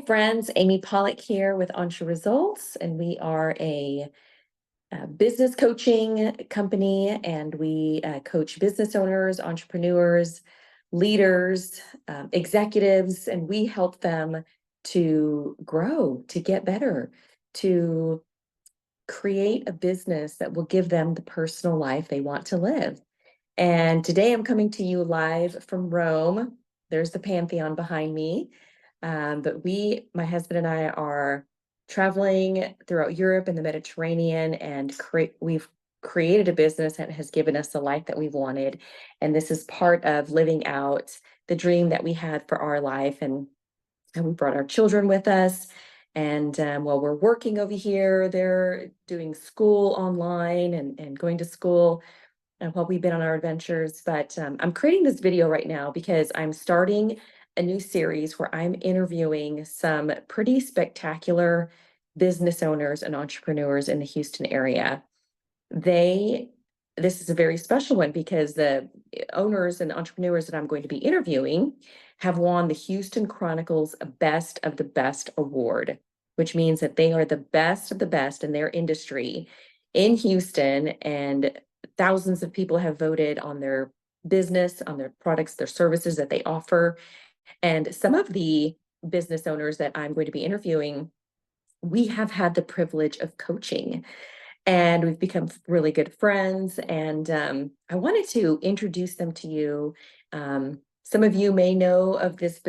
friends, Amy Polak here with Entre Results, and we are a business coaching company, and we coach business owners, entrepreneurs, leaders, executives, and we help them to grow, to get better, to create a business that will give them the personal life they want to live. And today I'm coming to you live from Rome. There's the Pantheon behind me. But my husband and I are traveling throughout Europe and the Mediterranean, and we've created a business that has given us the life that we've wanted. And this is part of living out the dream that we had for our life. And we brought our children with us. And while we're working over here, they're doing school online and going to school while we've been on our adventures. But I'm creating this video right now because I'm starting a new series where I'm interviewing some pretty spectacular business owners and entrepreneurs in the Houston area. This is a very special one because the owners and entrepreneurs that I'm going to be interviewing have won the Houston Chronicle's Best of the Best award, which means that they are the best of the best in their industry in Houston, and thousands of people have voted on their business, on their products, their services that they offer. And some of the business owners that I'm going to be interviewing, we have had the privilege of coaching, and we've become really good friends. And I wanted to introduce them to you. Some of you may know of these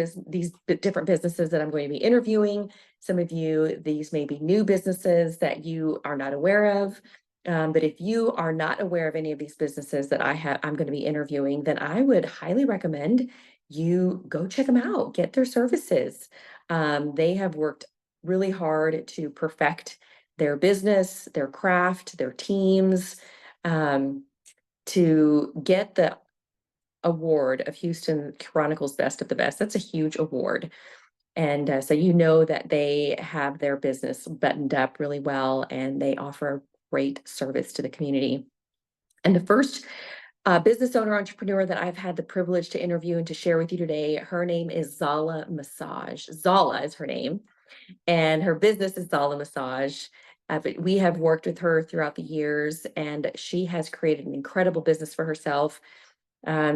different businesses that I'm going to be interviewing. Some of you, these may be new businesses that you are not aware of. But if you are not aware of any of these businesses that I'm going to be interviewing, then I would highly recommend you go check them out, get their services. They have worked really hard to perfect their business, their craft, their teams, to get the award of Houston Chronicle's Best of the Best. That's a huge award. And so you know that they have their business buttoned up really well, and they offer great service to the community. And the first business owner entrepreneur that I've had the privilege to interview and to share with you today, her name is Zalla Massage. Zalla is her name, and her business is Zalla Massage. But we have worked with her throughout the years, and she has created an incredible business for herself.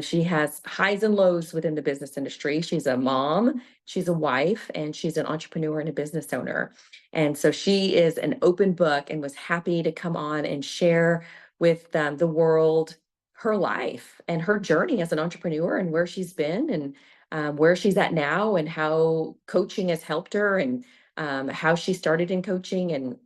She has highs and lows within the business industry. She's a mom, she's a wife, and she's an entrepreneur and a business owner. And so she is an open book and was happy to come on and share with the world her life and her journey as an entrepreneur, and where she's been, and where she's at now, and how coaching has helped her, and how she started in coaching, and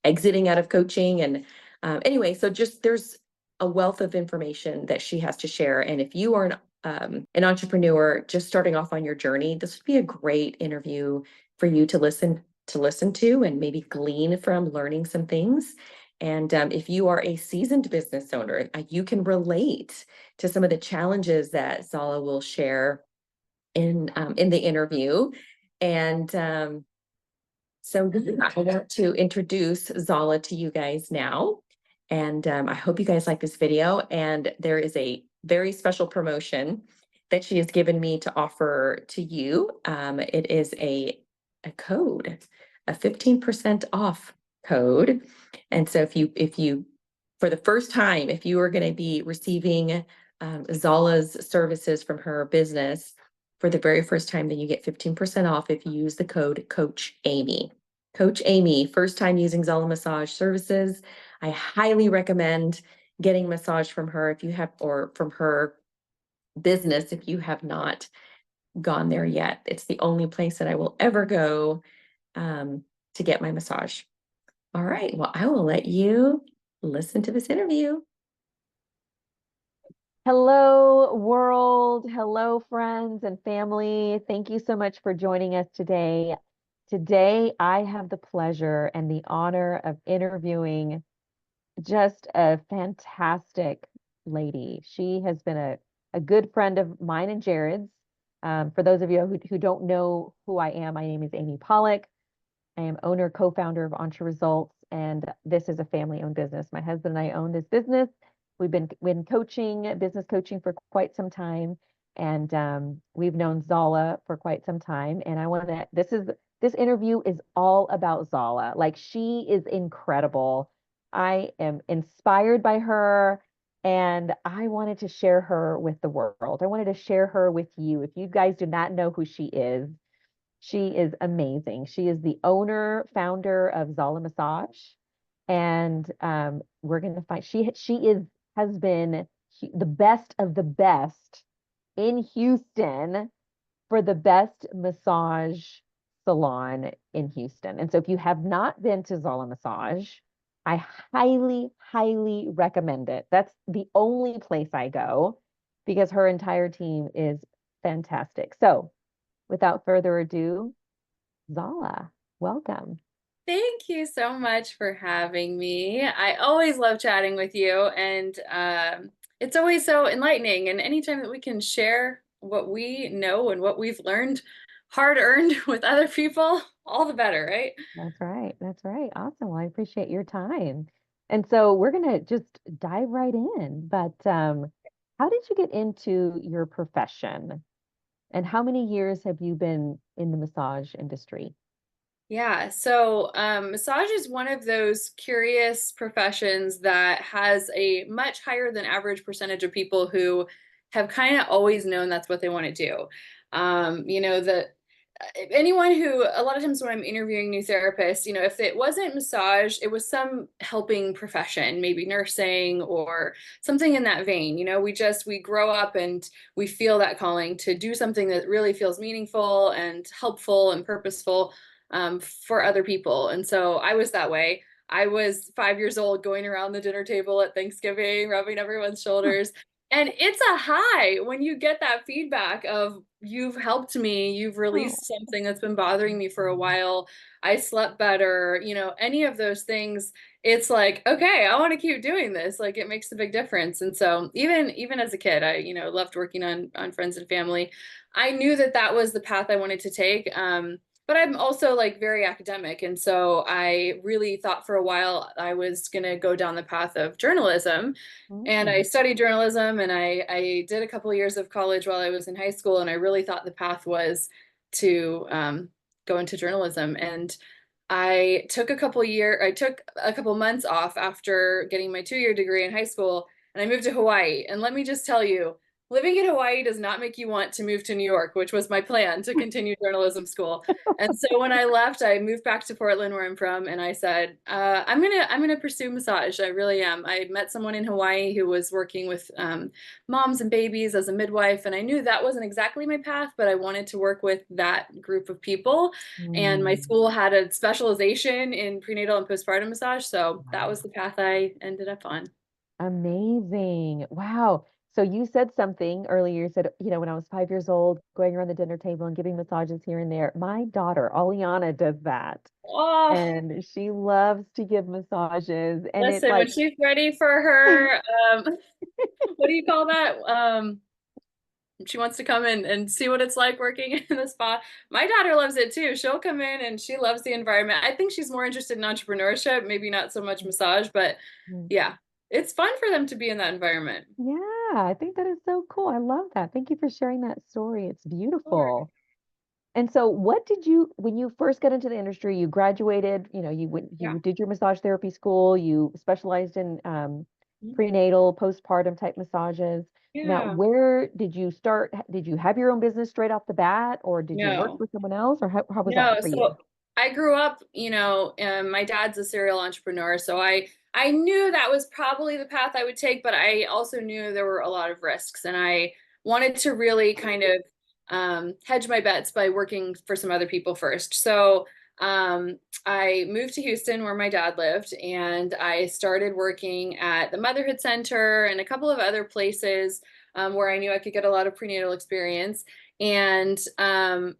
exiting out of coaching. And anyway, so just there's a wealth of information that she has to share. And if you are an entrepreneur just starting off on your journey, this would be a great interview for you to listen to and maybe glean from, learning some things. And if you are a seasoned business owner, you can relate to some of the challenges that Zalla will share in the interview. And so I want to introduce Zalla to you guys now. And I hope you guys like this video. And there is a very special promotion that she has given me to offer to you. It is a code, a 15% off code. And so if you, for the first time, if you are going to be receiving Zalla's services from her business for the very first time, then you get 15% off if you use the code Coach Amy. Coach Amy, first time using Zalla Massage services. I highly recommend getting a massage from her if you have, or from her business if you have not gone there yet. It's the only place that I will ever go to get my massage. All right, well, I will let you listen to this interview. Hello, world. Hello, friends and family. Thank you so much for joining us today. Today, I have the pleasure and the honor of interviewing just a fantastic lady. She has been a good friend of mine and Jared's. For those of you who don't know who I am, my name is Amy Polak. I am owner, co-founder of Entre Results, and this is a family-owned business. My husband and I own this business. We've been coaching, business coaching for quite some time. And we've known Zalla for quite some time. And I want to, this interview is all about Zalla. Like, she is incredible. I am inspired by her, and I wanted to share her with the world. I wanted to share her with you. If you guys do not know who she is amazing. She is the owner, founder of Zalla Massage. And we're going to find, she is, has been the best of the best in Houston for the best massage salon in Houston. And so if you have not been to Zalla Massage, I highly, highly recommend it. That's the only place I go because her entire team is fantastic. So without further ado, Zalla, welcome. Thank you so much for having me. I always love chatting with you, and it's always so enlightening. And anytime that we can share what we know and what we've learned, hard earned with other people, all the better, right? That's right. That's right. Awesome. Well, I appreciate your time. And so we're going to just dive right in. But how did you get into your profession? And how many years have you been in the massage industry? Yeah, so massage is one of those curious professions that has a much higher than average percentage of people who have kind of always known that's what they want to do. You know, anyone who, a lot of times when I'm interviewing new therapists, you know, if it wasn't massage, it was some helping profession, maybe nursing or something in that vein. You know, we grow up and we feel that calling to do something that really feels meaningful and helpful and purposeful for other people. And so I was that way. I was 5 years old going around the dinner table at Thanksgiving, rubbing everyone's shoulders. And it's a high when you get that feedback of, you've helped me, you've Oh, released something that's been bothering me for a while, I slept better, you know, any of those things. It's like, okay, I want to keep doing this. Like, it makes a big difference. And so even as a kid, I, you know, loved working on friends and family. I knew that that was the path I wanted to take. But I'm also like very academic. And so I really thought for a while I was going to go down the path of journalism. And I mm, studied journalism, and I did a couple of years of college while I was in high school. And I really thought the path was to go into journalism. And I took a couple months off after getting my 2 year degree in high school, and I moved to Hawaii. And let me just tell you, living in Hawaii does not make you want to move to New York, which was my plan to continue journalism school. And so when I left, I moved back to Portland, where I'm from, and I said, I'm gonna pursue massage. I really am. I met someone in Hawaii who was working with moms and babies as a midwife, and I knew that wasn't exactly my path, but I wanted to work with that group of people. And my mm. school had a specialization in prenatal and postpartum massage, so that Wow. was the path I ended up on. Amazing. Wow. So you said something earlier. You said, you know, when I was 5 years old, going around the dinner table and giving massages here and there. My daughter, Aliana, does that. Oh, And she loves to give massages. And it listen, when like, she's ready for her, what do you call that? She wants to come in and see what it's like working in the spa. My daughter loves it too. She'll come in and she loves the environment. I think she's more interested in entrepreneurship, maybe not so much massage, but mm, yeah, it's fun for them to be in that environment. yeah, I think that is so cool. I love that. Thank you for sharing that story. It's Sure. beautiful. And so what did you, when you first got into the industry, you graduated, you know, Yeah. you did your massage therapy school, you specialized in Mhm. prenatal, postpartum type massages. Now, Yeah. where did you start? Did you have your own business straight off the bat, or did you work No. for someone else, or how was that No, for you? so I grew up, you know, my dad's a serial entrepreneur, so I knew that was probably the path I would take, but I also knew there were a lot of risks, and I wanted to really kind of hedge my bets by working for some other people first. So I moved to Houston, where my dad lived, and I started working at the Motherhood Center and a couple of other places where I knew I could get a lot of prenatal experience. And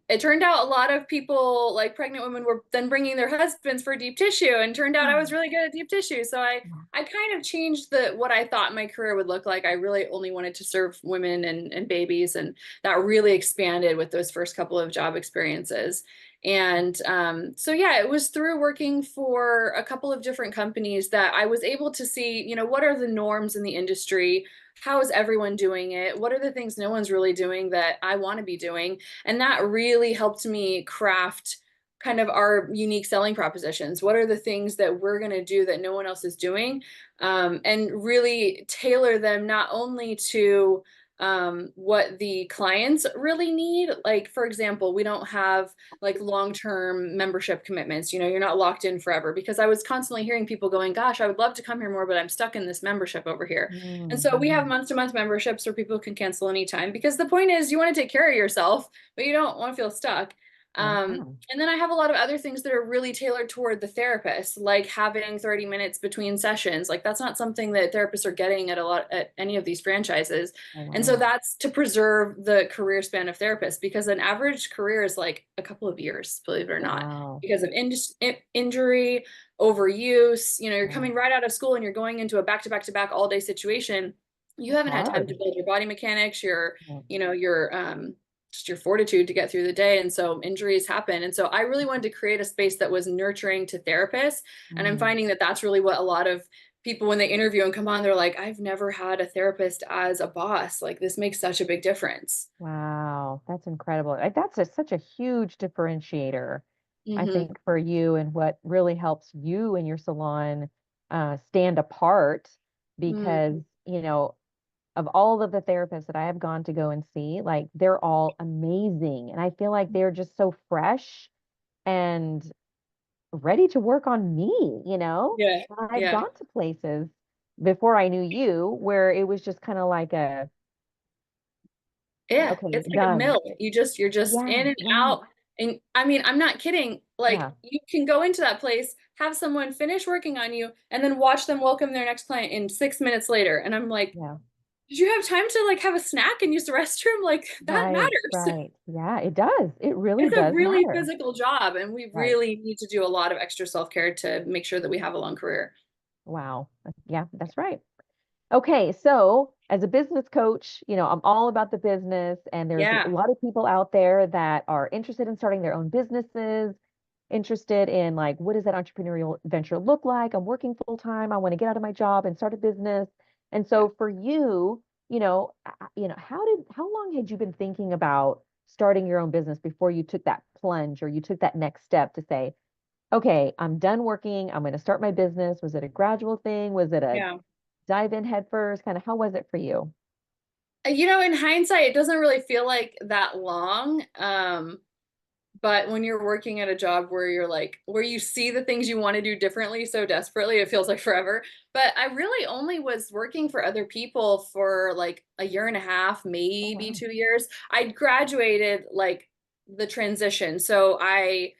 it turned out a lot of people, like pregnant women, were then bringing their husbands for deep tissue, and turned out I was really good at deep tissue. So I kind of changed what I thought my career would look like. I really only wanted to serve women and babies, and that really expanded with those first couple of job experiences. And so yeah, it was through working for a couple of different companies that I was able to see, you know, what are the norms in the industry? How is everyone doing it? What are the things no one's really doing that I want to be doing? And that really helped me craft kind of our unique selling propositions. What are the things that we're going to do that no one else is doing? And really tailor them not only to what the clients really need. Like, for example, we don't have like long-term membership commitments. You know, you're not locked in forever, because I was constantly hearing people going, gosh, I would love to come here more, but I'm stuck in this membership over here. And so we have Mm-hmm. month-to-month memberships where people can cancel anytime, because the point is you want to take care of yourself, but you don't want to feel stuck. Yeah. And then I have a lot of other things that are really tailored toward the therapist, like having 30 minutes between sessions. Like, that's not something that therapists are getting at any of these franchises. Oh, And so wow. that's to preserve the career span of therapists, because an average career is like a couple of years, believe it or not, Wow. because of injury, overuse. You know, you're Yeah. coming right out of school and you're going into a back-to-back-to-back all-day situation. You That's haven't had time to hard. build your body mechanics, Yeah. your just your fortitude to get through the day. And so injuries happen. And so I really wanted to create a space that was nurturing to therapists. And I'm Mm. finding that that's really what a lot of people, when they interview and come on, they're like, I've never had a therapist as a boss. Like, this makes such a big difference. Wow, that's incredible. That's such a huge differentiator, I Hmm. think, for you, and what really helps you and your salon stand apart. Mm, Because, you know, of all of the therapists that I have gone to go and see, like, they're all amazing. And I feel like they're just so fresh and ready to work on me, you know? yeah. And I've Yeah. gone to places before I knew you where it was just kind of like a, Yeah. okay, It's like a done. mill. You're just Yeah, in and right. out. And I mean, I'm not kidding. Like, Yeah, you can go into that place, have someone finish working on you, and then watch them welcome their next client in 6 minutes later. And I'm like, yeah. did you have time to like have a snack and use the restroom? Like, that Right, matters. right. Yeah, it does. It really It's a does really matter. physical job, and we Right. really need to do a lot of extra self-care to make sure that we have a long career. Wow. Yeah, that's right. Okay, so as a business coach, you know, I'm all about the business, and there's a Yeah. lot of people out there that are interested in starting their own businesses, interested in, like, what does that entrepreneurial venture look like? I'm working full time. I want to get out of my job and start a business. And Yeah. so for you, how long had you been thinking about starting your own business before you took that plunge, or you took that next step to say, okay, I'm done working, I'm going to start my business? Was it a gradual thing? Was it a Yeah. dive in head first? Kind of, how was it for you? You know, in hindsight, it doesn't really feel like that long. But when you're working at a job where you're like, where you see the things you want to do differently so desperately, it feels like forever. But I really only was working for other people for like a year and a half, Oh, maybe wow. 2 years. I graduated like the transition. So I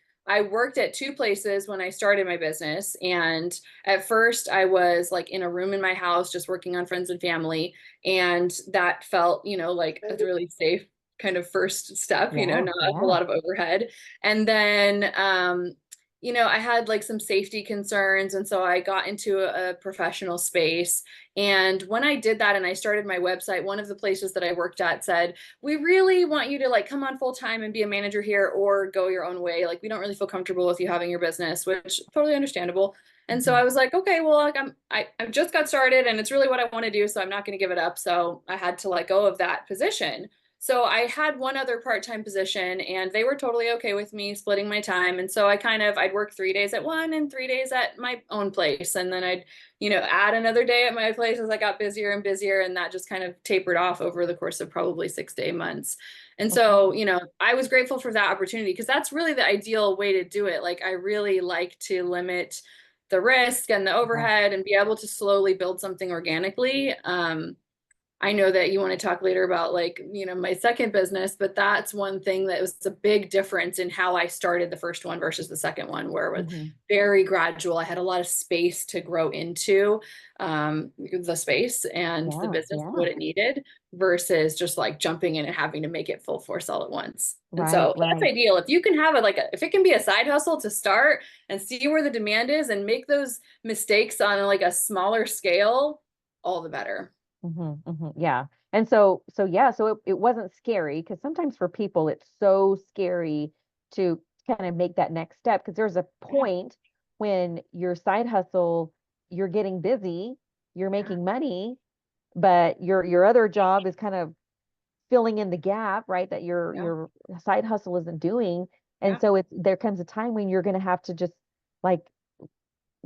worked at two places when I started my business. And at first I was like in a room in my house just working on friends and family. And that felt, like a really safe kind of first step, Yeah, not a whole yeah. lot of overhead. And then, I had like some safety concerns. And so I got into a professional space. And when I did that and I started my website, one of the places that I worked at said, we really want you to like come on full time and be a manager here or go your own way. Like, we don't really feel comfortable with you having your business, which totally understandable. And so Mhm. I was like, okay, well, like I just got started and it's really what I want to do. So I'm not going to give it up. So I had to let go of that position. So I had one other part-time position and they were totally okay with me splitting my time. And so I'd work 3 days at one and 3 days at my own place. And then I'd, add another day at my place as I got busier and busier. And that just kind of tapered off over the course of probably 6 to 8 months. And Okay. so, I was grateful for that opportunity because that's really the ideal way to do it. Like, I really like to limit the risk and the Yeah. overhead and be able to slowly build something organically. I know that you want to talk later about like, my second business, but that's one thing that was a big difference in how I started the first one versus the second one, where it was Hmm. very gradual. I had a lot of space to grow into the space and the Yeah, business, yeah. what it needed, versus just like jumping in and having to make it full force all at once. And Right, so that's right. ideal. If you can have it if it can be a side hustle to start and see where the demand is and make those mistakes on like a smaller scale, all the better. Hmm. Hmm. Yeah. And so yeah, so it wasn't scary, because sometimes for people it's so scary to kind of make that next step, because there's a point when your side hustle, you're getting busy, you're making money, but your other job is kind of filling in the gap, right? That Yeah. your side hustle isn't doing. And Yeah. so there comes a time when you're going to have to just like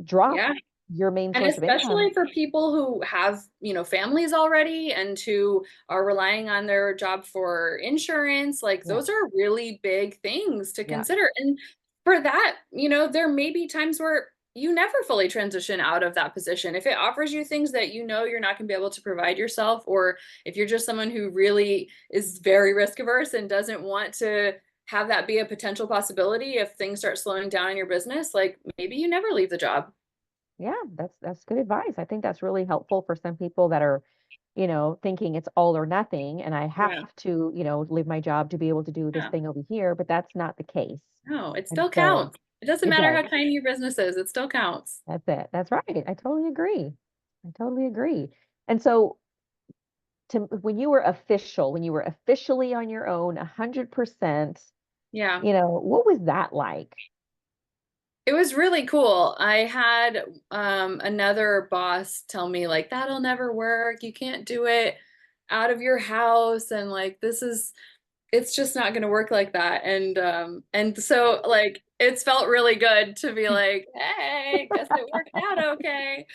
drop Yeah. your main And source of income. especially for people who have, families already and who are relying on their job for insurance, like Yeah. those are really big things to Yeah. consider. And for that, there may be times where you never fully transition out of that position. If it offers you things that you're not going to be able to provide yourself, or if you're just someone who really is very risk averse and doesn't want to have that be a potential possibility if things start slowing down in your business, like maybe you never leave the job. Yeah, that's good advice. I think that's really helpful for some people that are, thinking it's all or nothing, and I have Yeah. to, leave my job to be able to do this Yeah. thing over here, but that's not the case. No, it And still so counts. It doesn't it matter does. how tiny your business is, it still counts. That's it. That's right. I totally agree. I totally agree. And so when you were officially on your own 100%, Yeah. what was that like? It was really cool. I had another boss tell me like that'll never work. You can't do it out of your house, and like it's just not going to work like that. And so like it's felt really good to be like, "Hey, guess it worked out okay."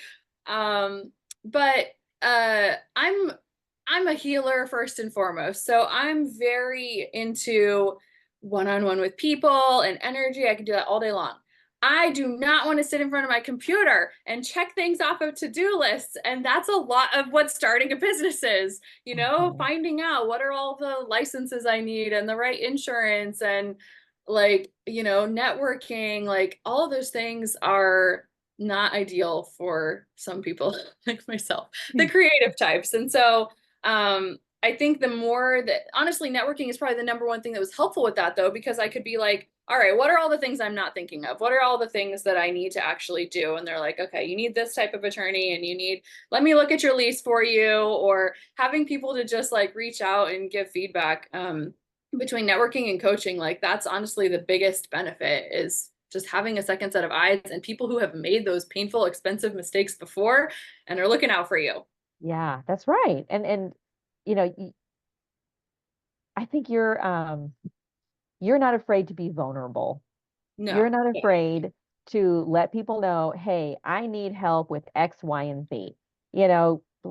But I'm a healer first and foremost. So I'm very into one-on-one with people and energy. I can do that all day long. I do not want to sit in front of my computer and check things off of to-do lists. And that's a lot of what starting a business is, Mhm. finding out what are all the licenses I need and the right insurance and like, networking, like all of those things are not ideal for some people like myself, the creative types. And so I think the more that honestly, networking is probably the number one thing that was helpful with that though, because I could be like, all right, what are all the things I'm not thinking of? What are all the things that I need to actually do? And they're like, okay, you need this type of attorney and let me look at your lease for you, or having people to just like reach out and give feedback. Between networking and coaching, like that's honestly the biggest benefit is just having a second set of eyes and people who have made those painful, expensive mistakes before and are looking out for you. Yeah, that's right. And you know, I think you're not afraid to be vulnerable. You're No. not Yeah. afraid to let people know, hey, I need help with X, Y, and Z.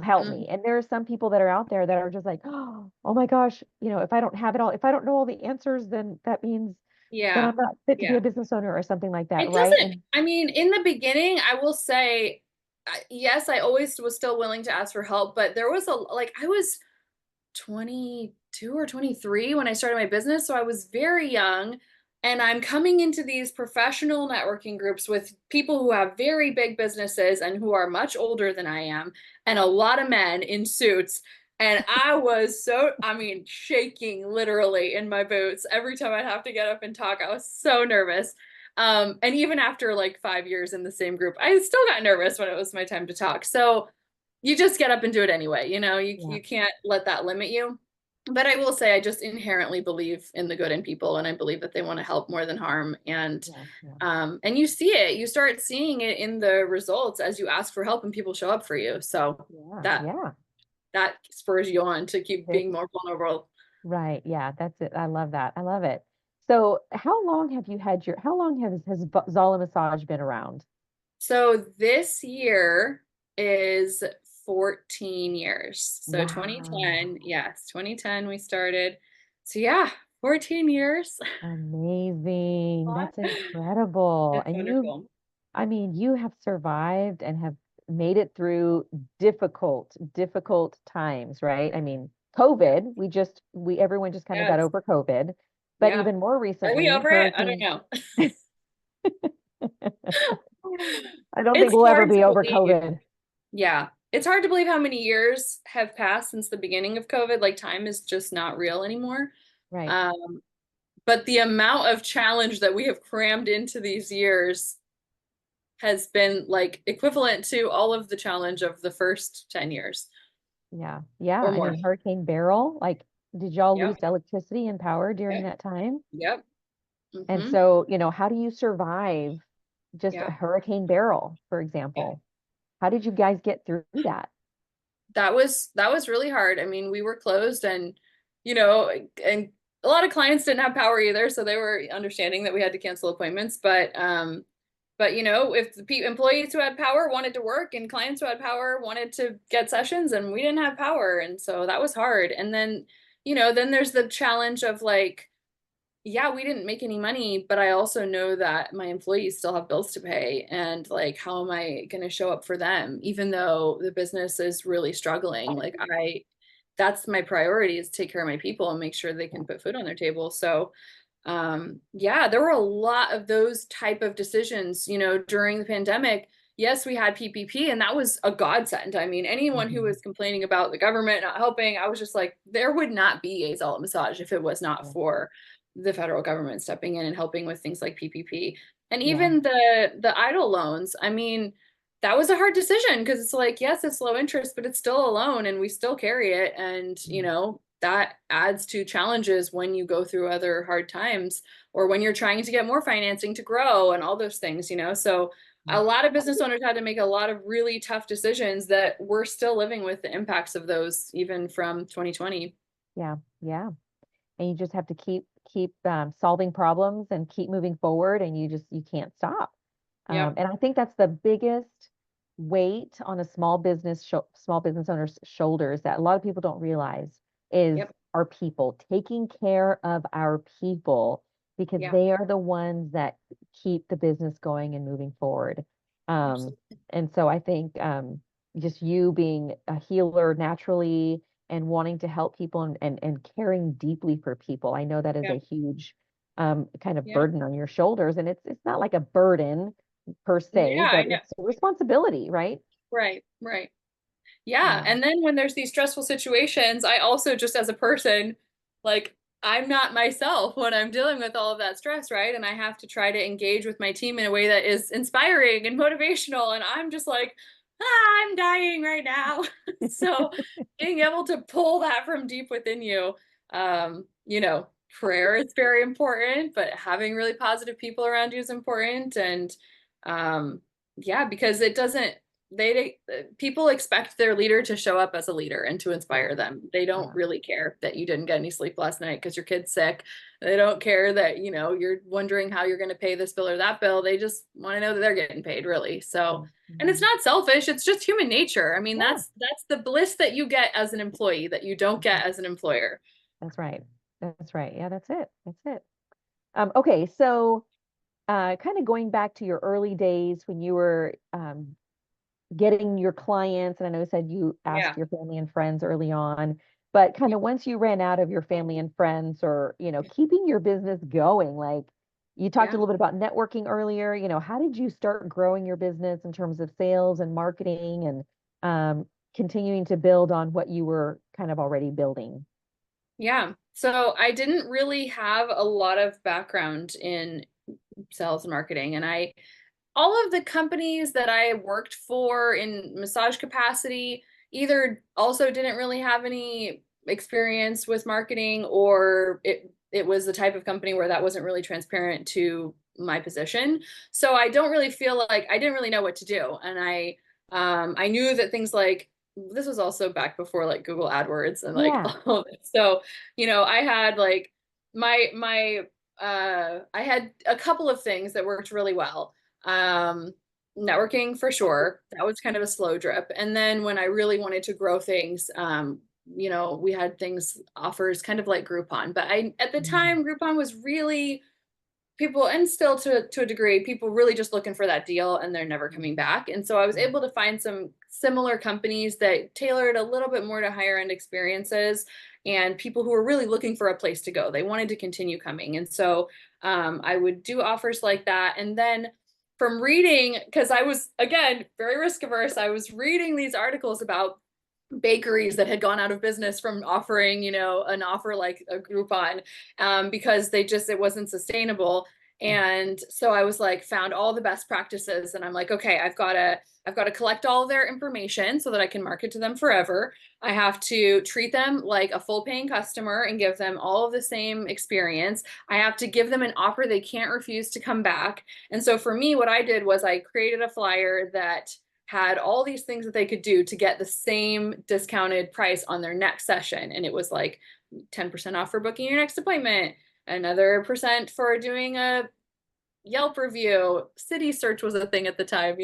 Help Mhm. me. And there are some people that are out there that are just like, oh my gosh, if I don't have it all, if I don't know all the answers, then that means that Yeah. I'm not fit to be Yeah. a business owner or something like that, It right? doesn't, And I mean, in the beginning, I will say, yes, I always was still willing to ask for help, but there was I was 22 or 23 when I started my business. So I was very young. And I'm coming into these professional networking groups with people who have very big businesses and who are much older than I am, and a lot of men in suits. And I was shaking literally in my boots every time I'd have to get up and talk. I was so nervous. And even after like 5 years in the same group, I still got nervous when it was my time to talk. So you just get up and do it anyway. yeah, You can't let that limit you. But I will say I just inherently believe in the good in people, and I believe that they want to help more than harm. yeah, yeah, And you see it, you start seeing it in the results as you ask for help and people show up for you. So yeah, that yeah. that spurs you on to keep There- being more vulnerable. right. Yeah, that's it. I love that. I love it. So how long has Zala Massage been around? So this year is 14 years. So Wow. 2010, yes, 2010 we started. So yeah, 14 years. Amazing. That's incredible. It's And wonderful. I mean, you have survived and have made it through difficult times, right? I mean, Yeah. COVID, everyone just kind of got Yes. over COVID, but Yeah. even more Are we recently, over it? I don't hurricane. know. I don't think It's we'll ever hard to be over believe. COVID. Yeah. It's hard to believe how many years have passed since the beginning of COVID. Like time is just not real anymore. Right. Um, but the amount of challenge that we have crammed into these years has been like equivalent to all of the challenge of the first 10 years Yeah. Yeah. or I more. mean, Hurricane Beryl, like, did y'all Yep. lose electricity and power during Yep. that time? Yep. And Hmm. so, how do you survive just a Yeah. Hurricane Beryl, for Yeah. example? How did you guys get through that? That was really hard. I mean, we were closed and you know, and a lot of clients didn't have power either, so they were understanding that we had to cancel appointments, but if the employees who had power wanted to work and clients who had power wanted to get sessions and we didn't have power, and so that was hard. And then, then there's the challenge of like, yeah, we didn't make any money, but I also know that my employees still have bills to pay. And like, how am I going to show up for them, even though the business is really struggling? Like, that's my priority is take care of my people and make sure they can put food on their table. So, yeah, there were a lot of those type of decisions, during the pandemic. Yes, we had PPP and that was a godsend. I mean, anyone who Mhm. was complaining about the government not helping, I was just like, there would not be a Zalla Massage if it was not Yeah. for the federal government stepping in and helping with things like PPP. And Yeah. even the idle loans, I mean, that was a hard decision because it's like, yes, it's low interest, but it's still a loan and we still carry it. And, Mm. that adds to challenges when you go through other hard times or when you're trying to get more financing to grow and all those things. So a lot of business owners had to make a lot of really tough decisions that we're still living with the impacts of those even from 2020. Yeah. Yeah. And you just have to keep solving problems and keep moving forward, and you can't stop. Yep. And I think that's the biggest weight on a small business owner's shoulders that a lot of people don't realize is Yep. our people, taking care of our people, because Yeah. they are the ones that keep the business going and moving forward. Um, Absolutely. and so I think just you being a healer naturally and wanting to help people and caring deeply for people. I know that is Yeah. a huge kind of Yeah. burden on your shoulders, and it's not like a burden per se, Yeah, I but know. it's a responsibility, right? Right. Right. Yeah, Yeah. and then when there's these stressful situations, I also just as a person, like I'm not myself when I'm dealing with all of that stress, right? And I have to try to engage with my team in a way that is inspiring and motivational. And I'm just like, I'm dying right now. So being able to pull that from deep within you, prayer is very important, but having really positive people around you is important. And yeah, because it doesn't people expect their leader to show up as a leader and to Yeah. inspire them. They don't Yeah. really care that you didn't get any sleep last night because your kid's sick. They don't care that, you're wondering how you're going to pay this bill or that bill. They just want to know that they're getting paid, really. So, and it's Mhm. not selfish, it's just human nature. I mean, Yeah. that's the bliss that you get as an employee that you don't Mhm. get as an employer. That's right. That's right. Yeah, that's it. That's it. Okay, so kind of going back to your early days when you were getting your clients, and I know you said you Yeah. asked your family and friends early on, but kind of once you ran out of your family and friends, or keeping your business going, like you talked a Yeah. little bit about networking earlier, how did you start growing your business in terms of sales and marketing and continuing to build on what you were kind of already building? Yeah. So I didn't really have a lot of background in sales and marketing. And all of the companies that I worked for in massage capacity either also didn't really have any experience with marketing, or it was the type of company where that wasn't really transparent to my position. So I don't really feel like I didn't really know what to do. And I knew that things like this was also back before like Google AdWords and like Yeah. all of this. So, I had like my I had a couple of things that worked really well. Um, Networking for sure. That was kind of a slow drip. And then when I really wanted to grow things, we had things offers kind of like Groupon. But I at the Mhm. time Groupon was really people, and still to a degree, people really just looking for that deal and they're never coming back. And so I was Yeah. able to find some similar companies that tailored a little bit more to higher end experiences and people who were really looking for a place to go. They wanted to continue coming. And so I would do offers like that. And then from reading, because I was, again, very risk averse, I was reading these articles about bakeries that had gone out of business from offering, an offer like a Groupon, because it wasn't sustainable. And so I was like, found all the best practices, and I'm like, okay, I've got to collect all their information so that I can market to them forever. I have to treat them like a full paying customer and give them all of the same experience. I have to give them an offer they can't refuse to come back. And so for me, what I did was I created a flyer that had all these things that they could do to get the same discounted price on their next session. And it was like 10% off for booking your next appointment, another percent for doing a Yelp review. City Search was a thing at the time,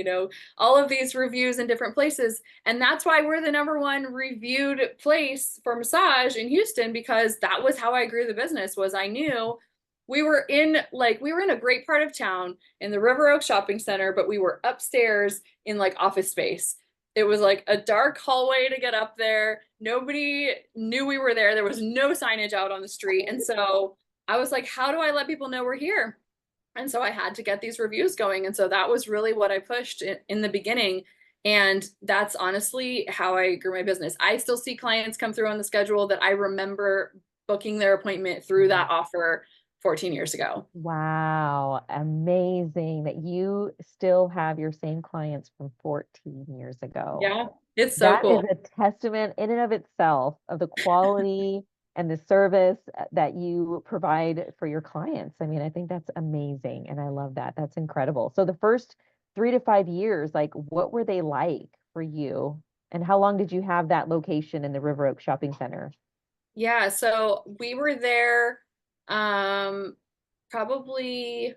all of these reviews in different places. And that's why we're the #1 reviewed place for massage in Houston, because that was how I grew the business. Was I knew we were in a great part of town in the River Oak Shopping Center, but we were upstairs in like office space. It was like a dark hallway to get up there. Nobody knew we were there. There was no signage out on the street. And so I was like, how do I let people know we're here? And so I had to get these reviews going. And so that was really what I pushed in the beginning. And that's honestly how I grew my business. I still see clients come through on the schedule that I remember booking their appointment through that offer 14 years ago. Wow, amazing that you still have your same clients from 14 years ago. Yeah, it's so That is cool. a testament in and of itself of the quality and the service that you provide for your clients. I mean, I think that's amazing, and I love that. That's incredible. So the first 3 to 5 years, like, what were they like for you? And how long did you have that location in the River Oak Shopping Center? Yeah, so we were there probably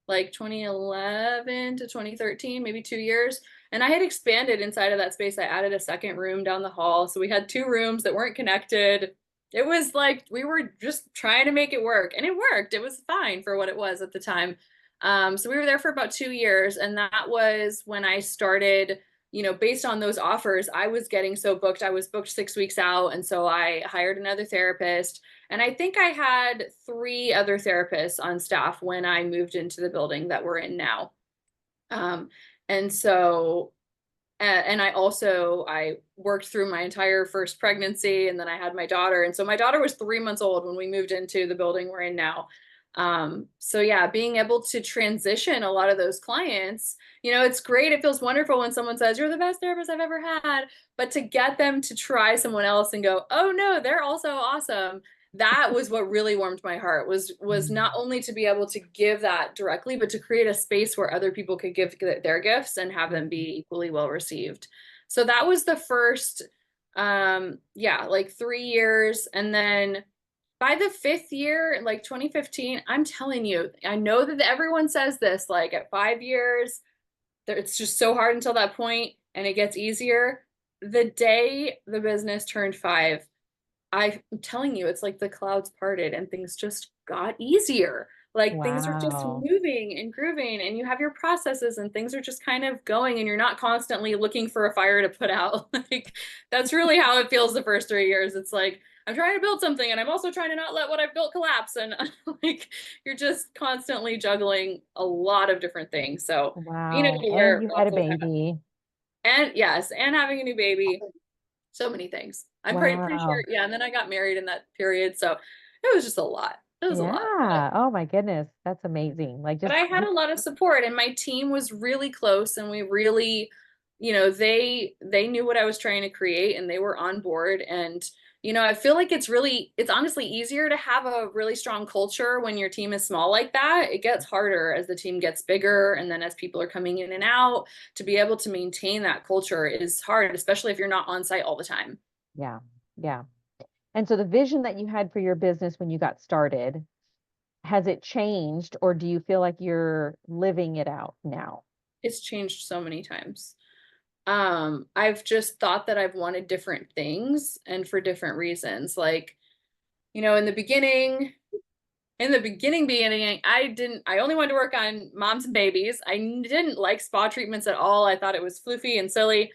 like 2011 to 2013, maybe 2 years. And I had expanded inside of that space. I added a second room down the hall. So we had 2 rooms that weren't connected. It was like we were just trying to make it work, and it worked. It was fine for what it was at the time. So we were there for about 2 years, and that was when I started, based on those offers, I was getting so booked. I was booked 6 weeks out. And so I hired another therapist. And I think I had 3 other therapists on staff when I moved into the building that we're in now. Um, and so, and I worked through my entire first pregnancy, and then I had my daughter. And so my daughter was 3 months old when we moved into the building we're in now. So yeah, being able to transition a lot of those clients, it's great. It feels wonderful when someone says, you're the best therapist I've ever had, but to get them to try someone else and go, oh no, they're also awesome. That was what really warmed my heart, was not only to be able to give that directly, but to create a space where other people could give their gifts and have them be equally well received. So that was the first, like 3 years. And then by the 5th year, like 2015, I'm telling you, I know that everyone says this, like at 5 years, it's just so hard until that point and it gets easier. The day the business turned 5, I'm telling you, it's like the clouds parted and things just got easier. Like things are just Wow. moving and grooving, and you have your processes and things are just kind of going, and you're not constantly looking for a fire to put out. Like that's really how it feels the first 3 years. It's like I'm trying to build something and I'm also trying to not let what I've built collapse. And like you're just constantly juggling a lot of different things. So being a Wow. And career you had a also have, baby. and yes, and having a new baby, so many things. I'm pretty sure. Wow. Yeah. And then I got married in that period. So it was just a lot. It was a lot. Yeah. Oh my goodness. That's amazing. Like But just I had a lot of support, and my team was really close, and we really, they knew what I was trying to create, and they were on board. And I feel like it's honestly easier to have a really strong culture when your team is small like that. It gets harder as the team gets bigger, and then as people are coming in and out, to be able to maintain that culture is hard, especially if you're not on site all the time. yeah. Yeah. And so the vision that you had for your business when you got started, has it changed, or do you feel like you're living it out now? It's changed so many times. I've just thought that I've wanted different things and for different reasons. Like, in the beginning, I only wanted to work on moms and babies. I didn't like spa treatments at all. I thought it was floofy and silly.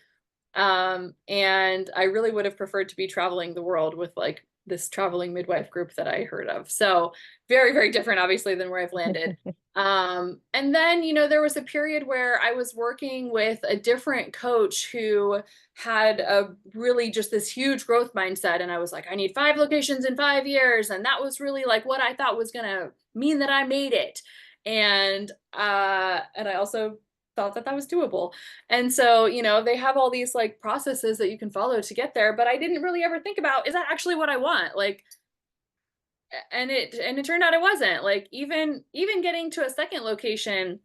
And I really would have preferred to be traveling the world with like this traveling midwife group that I heard of. So very, very different, obviously, than where I've landed. And then, there was a period where I was working with a different coach who had a really just this huge growth mindset. And I was like, I need 5 locations in 5 years. And that was really like what I thought was going to mean that I made it. And I also thought that that was doable. And so, you know, they have all these like processes that you can follow to get there, but I didn't really ever think about, is that actually what I want? Like, and it turned out it wasn't. Like even getting to a second location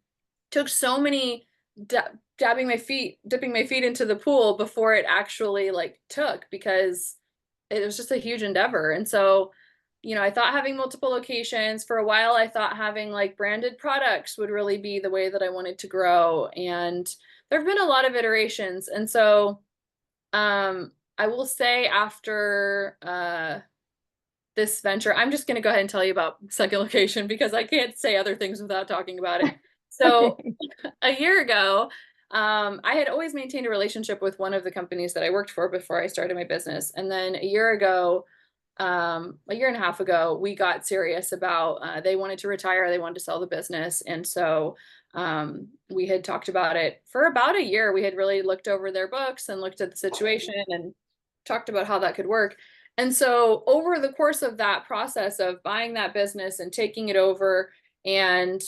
took so many dipping my feet into the pool before it actually like took, because it was just a huge endeavor. And so, you know, I thought having multiple locations for a while, I thought having like branded products would really be the way that I wanted to grow. And there have been a lot of iterations. And so, I will say after, this venture, I'm just going to go ahead and tell you about second location because I can't say other things without talking about it. So Okay. a year ago, I had always maintained a relationship with one of the companies that I worked for before I started my business. And then a year ago, a year and a half ago, we got serious about, they wanted to retire, they wanted to sell the business. And so we had talked about it for about a year. We had really looked over their books and looked at the situation and talked about how that could work. And so over the course of that process of buying that business and taking it over, and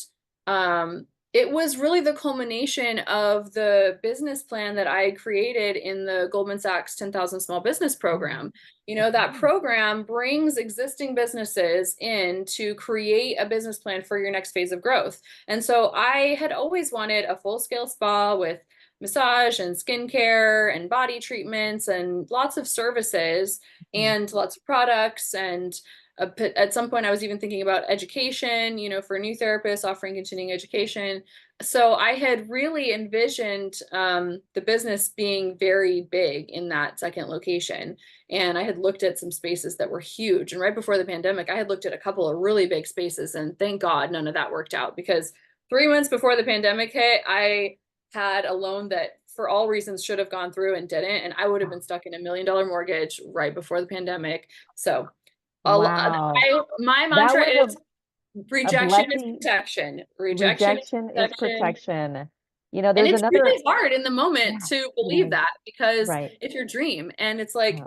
it was really the culmination of the business plan that I created in the Goldman Sachs 10,000 Small Business Program. You know, that program brings existing businesses in to create a business plan for your next phase of growth. And so I had always wanted a full-scale spa with massage and skincare and body treatments and lots of services and lots of products. And at some point I was even thinking about education, you know, for new therapists, offering continuing education. So I had really envisioned the business being very big in that second location. And I had looked at some spaces that were huge. And right before the pandemic, I had looked at a couple of really big spaces, and thank God none of that worked out, because 3 months before the pandemic hit, I had a loan that for all reasons should have gone through and didn't. And I would have been stuck in $1 million mortgage right before the pandemic. So Wow. my That mantra was is a rejection is blessing. protection. Rejection is Rejection is protection. protection. You know, And there's it's another, really hard in the moment yeah, to it believe is. that, because Right. it's your dream. And it's like, Yeah.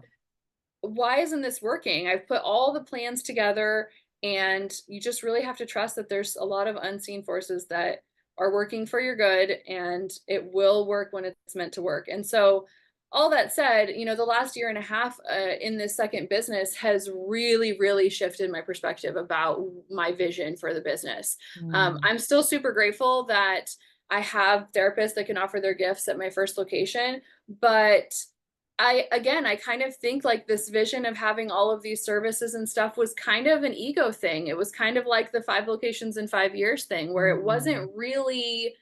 why isn't this working? I've put all the plans together, and you just really have to trust that there's a lot of unseen forces that are working for your good, and it will work when it's meant to work. And so, all that said, you know, the last year and a half in this second business has really, really shifted my perspective about my vision for the business. Mm. I'm still super grateful that I have therapists that can offer their gifts at my first location, but I kind of think like this vision of having all of these services and stuff was kind of an ego thing. It was kind of like the 5 locations in 5 years thing, where it Mm. wasn't really,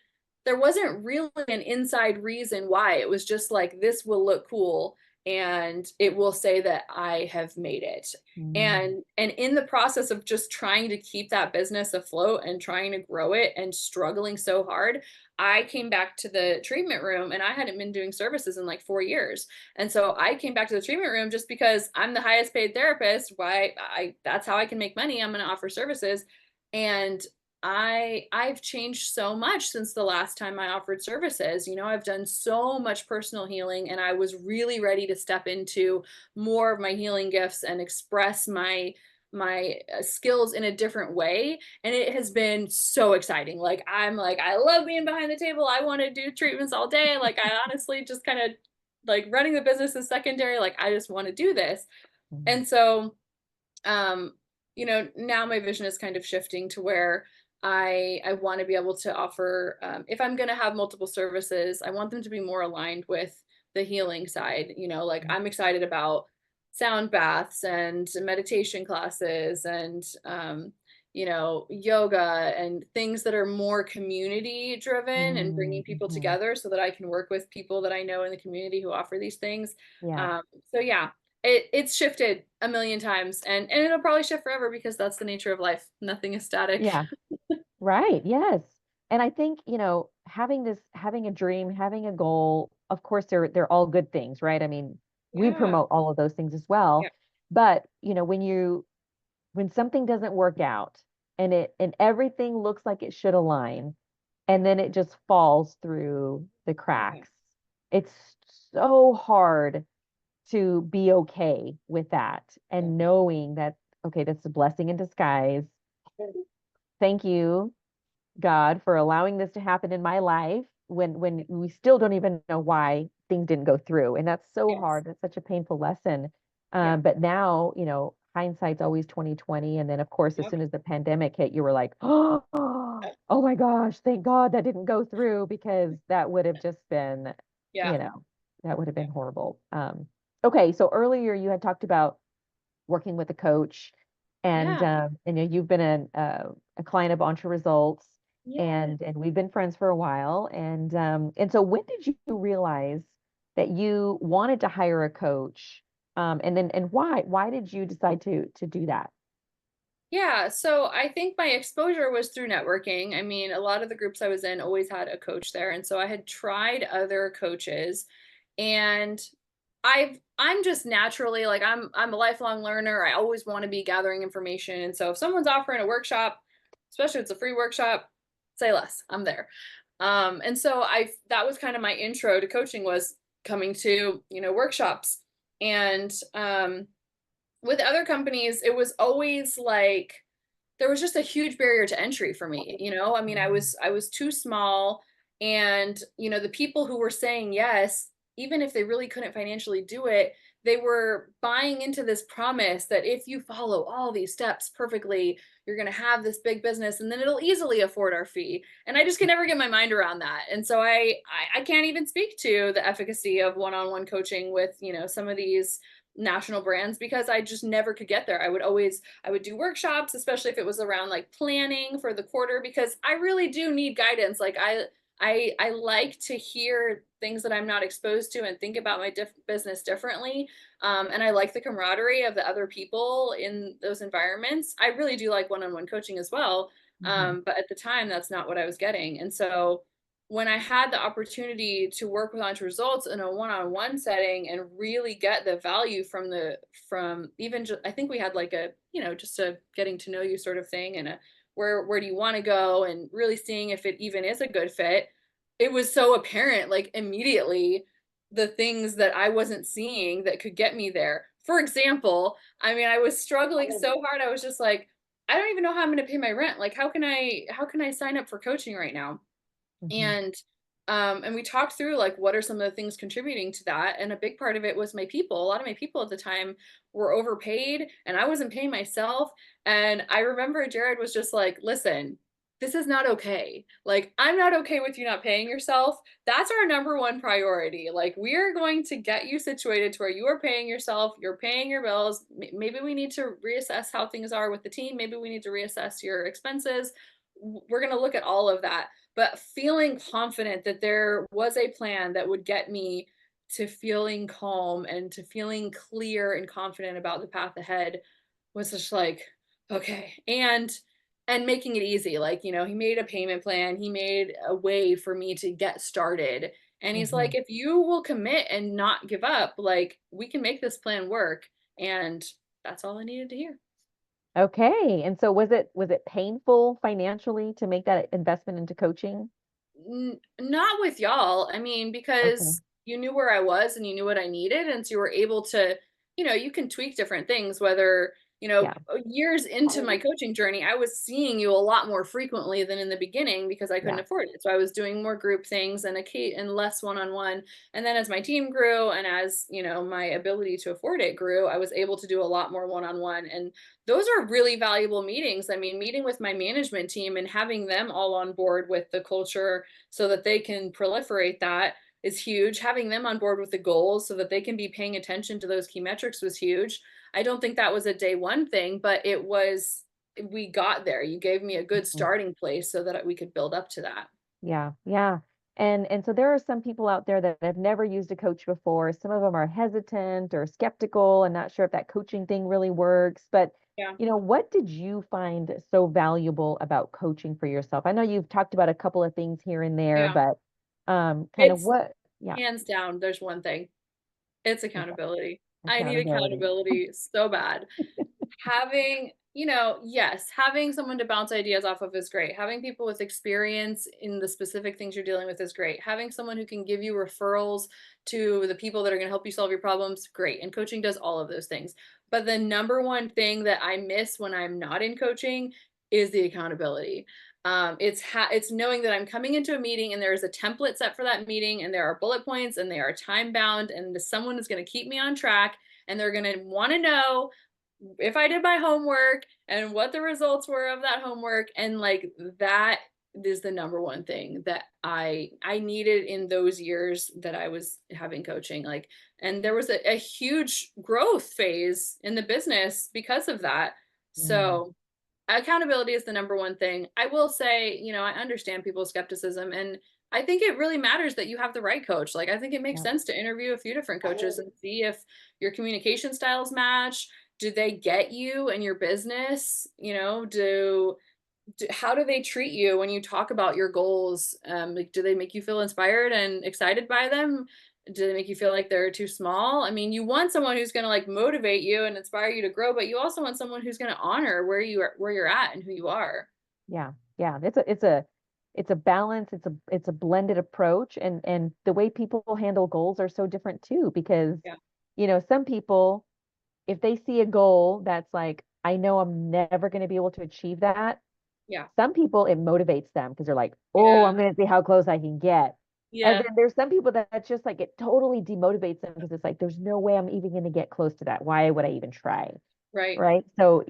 there wasn't really an inside reason why. It was just like, this will look cool and it will say that I have made it. Mm. And in the process of just trying to keep that business afloat and trying to grow it and struggling so hard, I came back to the treatment room, and I hadn't been doing services in like 4 years. And so I came back to the treatment room just because I'm the highest paid therapist. Why that's how I can make money. I'm going to offer services. And I've changed so much since the last time I offered services. You know, I've done so much personal healing, and I was really ready to step into more of my healing gifts and express my skills in a different way. And it has been so exciting. Like I'm like, I love being behind the table. I want to do treatments all day. Like I honestly just kind of, like, running the business is secondary. Like I just want to do this. Mm. And so um you know, now my vision is kind of shifting to where I want to be able to offer, if I'm going to have multiple services, I want them to be more aligned with the healing side. You know, like I'm excited about sound baths and meditation classes and you know, yoga and things that are more community driven and bringing Mm. people Mhm. together so that I can work with people that I know in the community who offer these things. Yeah. So yeah, it's shifted a million times, and it'll probably shift forever because that's the nature of life. Nothing is static. Yeah. Right. Yes. And I think, you know, having a dream, having a goal, of course, they're all good things, right? I mean, we Yeah. promote all of those things as Yeah. well. But, you know, when something doesn't work out and everything looks like it should align, and then it just falls through the Yeah. cracks, it's so hard to be okay with that Yeah. and knowing that, okay, that's a blessing in disguise. Thank you. God for allowing this to happen in my life when we still don't even know why things didn't go through. And that's so Yes. hard. That's such a painful lesson. Yeah. But now, hindsight's always 2020. And then of course, as Yep. soon as the pandemic hit, you were like, oh, oh my gosh, thank God that didn't go through because that would have just been, Yeah. you know, that would have Yeah. been horrible. Okay, so earlier you had talked about working with a coach, and Yeah. you've been a client of Entre Results, Yeah. and we've been friends for a while. And so when did you realize that you wanted to hire a coach? And why did you decide to do that? Yeah, so I think my exposure was through networking. I mean, a lot of the groups I was in always had a coach there, and so I had tried other coaches, and I'm just naturally like I'm a lifelong learner. I always want to be gathering information, and so if someone's offering a workshop, especially if it's a free workshop, say less. I'm there. And so I that was kind of my intro to coaching was coming to, workshops. And with other companies, it was always like there was just a huge barrier to entry for me, I mean, Mhm. I was too small, and the people who were saying yes, even if they really couldn't financially do it, they were buying into this promise that if you follow all these steps perfectly, you're going to have this big business and then it'll easily afford our fee. And I just can never get my mind around that. And so I can't even speak to the efficacy of one-on-one coaching with, some of these national brands because I just never could get there. I would do workshops, especially if it was around like planning for the quarter, because I really do need guidance. Like I like to hear things that I'm not exposed to and think about my business differently. And I like the camaraderie of the other people in those environments. I really do like one-on-one coaching as well. Mhm. But at the time, that's not what I was getting. And so when I had the opportunity to work with Entre Results in a one-on-one setting and really get the value from even just, I think we had like a, just a getting to know you sort of thing and a where do you want to go and really seeing if it even is a good fit. It was so apparent like immediately the things that I wasn't seeing that could get me there. For example, I mean, I was struggling so hard. I was just like, I don't even know how I'm going to pay my rent. Like how can I sign up for coaching right now? Mhm. And we talked through like what are some of the things contributing to that, and a big part of it was my people. A lot of my people at the time were overpaid and I wasn't paying myself. And I remember Jared was just like, listen, this is not okay. Like, I'm not okay with you not paying yourself. That's our number one priority. Like, we are going to get you situated to where you are paying yourself, you're paying your bills. Maybe we need to reassess how things are with the team, maybe we need to reassess your expenses. We're going to look at all of that, but feeling confident that there was a plan that would get me to feeling calm and to feeling clear and confident about the path ahead was just like, okay. And making it easy. Like, he made a payment plan, he made a way for me to get started. And he's like, Mhm. if you will commit and not give up, like we can make this plan work. And that's all I needed to hear. Okay. And so was it painful financially to make that investment into coaching? Not with y'all. I mean, Okay. because you knew where I was and you knew what I needed, and so you were able to, you can tweak different things. Whether Yeah. years into my coaching journey, I was seeing you a lot more frequently than in the beginning because I couldn't Yeah. afford it. So I was doing more group things and less one-on-one. And then as my team grew and as my ability to afford it grew, I was able to do a lot more one-on-one. And those are really valuable meetings. I mean, meeting with my management team and having them all on board with the culture so that they can proliferate that is huge. Having them on board with the goals so that they can be paying attention to those key metrics was huge. I don't think that was a day one thing, but we got there. You gave me a good Mhm. starting place so that we could build up to that. Yeah, yeah. And so there are some people out there that have never used a coach before. Some of them are hesitant or skeptical and not sure if that coaching thing really works. But, Yeah. what did you find so valuable about coaching for yourself? I know you've talked about a couple of things here and there, Yeah. but kind of It's what, yeah, hands down, there's one thing. It's okay, accountability. I need accountability. accountability so bad. Having, yes, having someone to bounce ideas off of is great. Having people with experience in the specific things you're dealing with is great. Having someone who can give you referrals to the people that are going to help you solve your problems, great. And coaching does all of those things. But the number one thing that I miss when I'm not in coaching is the accountability. It's knowing that I'm coming into a meeting and there is a template set for that meeting and there are bullet points and they are time bound and someone is going to keep me on track and they're going to want to know if I did my homework and what the results were of that homework. And like that is the number one thing that I needed in those years that I was having coaching. Like, and there was a huge growth phase in the business because of that. Mm, So accountability is the number one thing. I will say, I understand people's skepticism and I think it really matters that you have the right coach. Like I think it makes yeah, sense to interview a few different coaches and see if your communication styles match. Do they get you and your business? How do they treat you when you talk about your goals? Like, do they make you feel inspired and excited by them? Do they make you feel like they're too small? I mean, you want someone who's going to like motivate you and inspire you to grow, but you also want someone who's going to honor where you're at and who you are. yeah, yeah. It's a balance. It's a blended approach, and the way people handle goals are so different too, because Yeah. some people, if they see a goal that's like, I know I'm never going to be able to achieve that. Yeah. Some people, it motivates them because they're like, oh, Yeah. I'm going to see how close I can get. And Yeah. then there's some people that's just like, it totally demotivates them because it's like, there's no way I'm even going to get close to that. Why would I even try? Right. Right. So,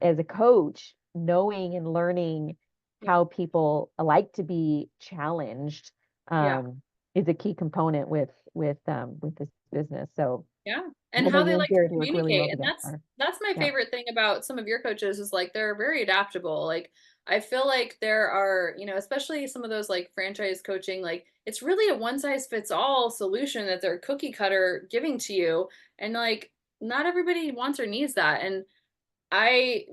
as a coach, knowing and learning Yeah. how people like to be challenged, Yeah. um, is a key component with this business. So Yeah. And I know how they you and like to Jared work really well communicate. And together. that's my Yeah. favorite thing about some of your coaches is like they're very adaptable. Like I feel like there are, especially some of those like franchise coaching, like it's really a one size fits all solution that they're cookie cutter giving to you. And like not everybody wants or needs that. And I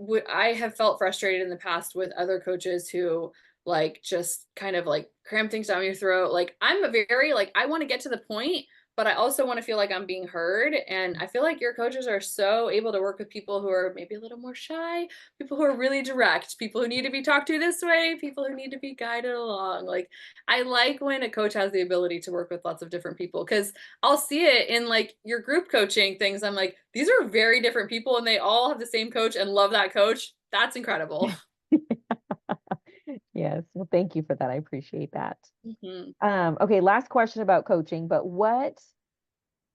have felt frustrated in the past with other coaches who like just kind of like cram things down your throat. Like I'm a very like I want to get to the point, but I also want to feel like I'm being heard. And I feel like your coaches are so able to work with people who are maybe a little more shy, people who are really direct, people who need to be talked to this way, people who need to be guided along. Like I like when a coach has the ability to work with lots of different people because I'll see it in like your group coaching things. I'm like, these are very different people and they all have the same coach and love that coach. That's incredible. Yes. Well, thank you for that. I appreciate that. Mhm. Okay, last question about coaching, but what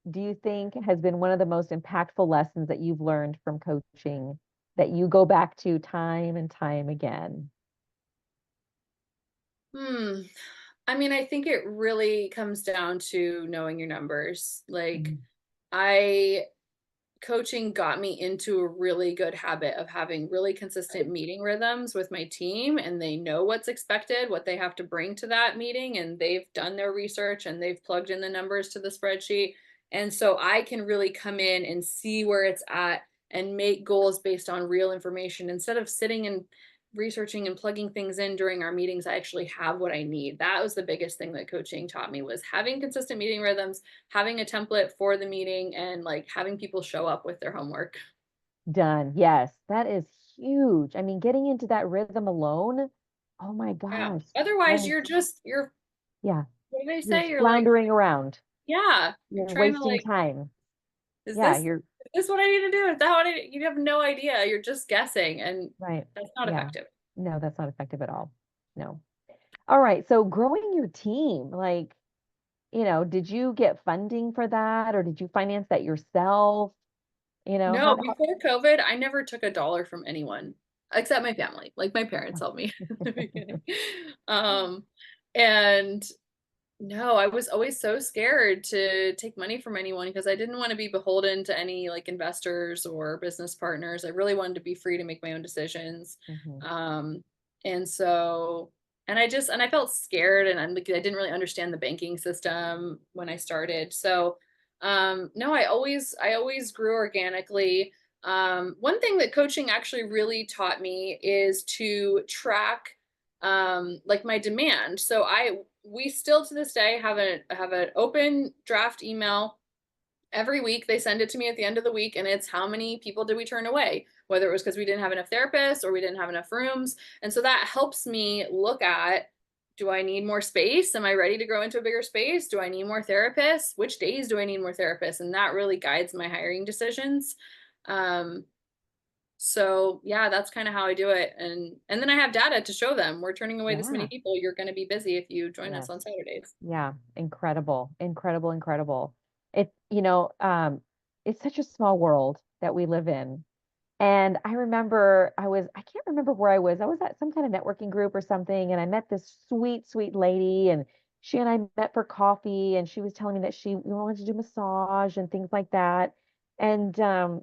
do you think has been one of the most impactful lessons that you've learned from coaching that you go back to time and time again? Hmm. I mean, I think it really comes down to knowing your numbers. Like, Mhm. I coaching got me into a really good habit of having really consistent meeting rhythms with my team and they know what's expected, what they have to bring to that meeting and they've done their research and they've plugged in the numbers to the spreadsheet. And so I can really come in and see where it's at and make goals based on real information instead of sitting and researching and plugging things in during our meetings. I actually have what I need. That was the biggest thing that coaching taught me was having consistent meeting rhythms, having a template for the meeting and like having people show up with their homework. Done. Yes, that is huge. I mean, getting into that rhythm alone, oh my Yeah. gosh. That Otherwise is, you're yeah, what do they you're say? You're like, floundering around. yeah, you're You're trying to wasting like, time. is Yeah, this you're is this what I need to do? Is that what you have no idea. You're just guessing and right. that's not Yeah. effective. No, that's not effective at all. No. All right. So growing your team, like, did you get funding for that or did you finance that yourself? No, before COVID, I never took a dollar from anyone except my family. Like my parents helped me in the beginning. Um, and no, I was always so scared to take money from anyone because I didn't want to be beholden to any like investors or business partners. I really wanted to be free to make my own decisions. Mhm. Um, and so, and I felt scared and I didn't really understand the banking system when I started. So, no, I always grew organically. One thing that coaching actually really taught me is to track like my demand. So we still to this day have an open draft email every week. They send it to me at the end of the week and it's how many people did we turn away, whether it was because we didn't have enough therapists or we didn't have enough rooms. And so that helps me look at, do I need more space? Am I ready to grow into a bigger space? Do I need more therapists? Which days do I need more therapists? And that really guides my hiring decisions. Um, So yeah, that's kind of how I do it. And then I have data to show them, we're turning away this many Yeah. people. You're going to be busy if you join us Yes. on Saturdays. Yeah. Incredible. Incredible. Incredible. It's such a small world that we live in. And I remember I can't remember where I was. I was at some kind of networking group or something, and I met this sweet, sweet lady, and she and I met for coffee, and she was telling me that she wanted to do massage and things like that. And I